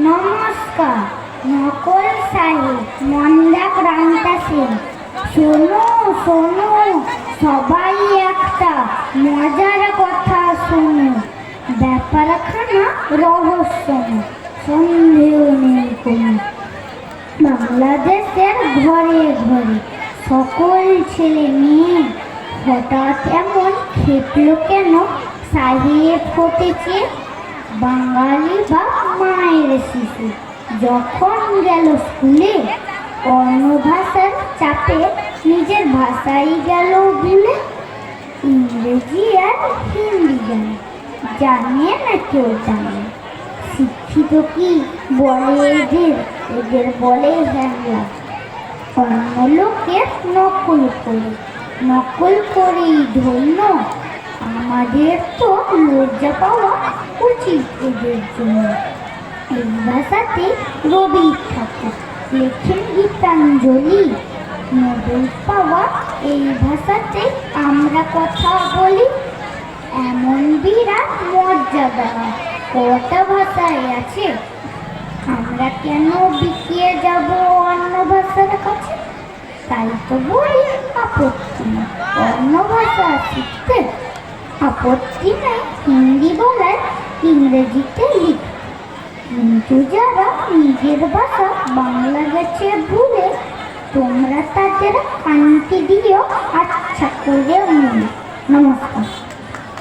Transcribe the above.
নমস্কার। নকল সাহেব মন্দা ক্রান্তা সেন, শোনো শোনো সবাই একটা মজার কথা শোনো। ব্যাপারখানা রহস্যময়, সন্দেহ নেই কোনো। বাংলাদেশের ঘরে ঘরে সকল ছেলে মেয়ে হঠাৎ এমন খেপলো কেন সাহেব হতেছে? বাঙালি বা মায়ের শিশু যখন গেল স্কুলে, অন্য ভাষার চাপে নিজের ভাষাই গেল ভুলে। ইংরেজি আর হিন্দি জানে না কেউ জানে। শিক্ষিত কি বলে এদের বলে হ্যাংলা। অন্য লোকের নকল করেই ধন্য। আমাদের তো লজ্জা পাওয়া উচিত এদের জন্য। এই ভাষাতে রবি ঠাকুর লেখেন গীতাঞ্জলি। নোবেল পাওয়া এই ভাষাতে আমরা কথা বলি। এমন বিরাট মর্যাদা কটা ভাষায় আছে, আমরা কেন বিকিয়ে যাব অন্য ভাষার কাছে? তাই তো বলি আপত্তি নেই অন্য ভাষা শিখতে, আপত্তি নেই হিন্দি বলায় ইংরেজিতে লিখতে। কিন্তু যারা নিজের ভাষা বাংলা গেছে ভুলে, তোমরা তাদের শান্তি দিও আচ্ছা করে। নমস্কার।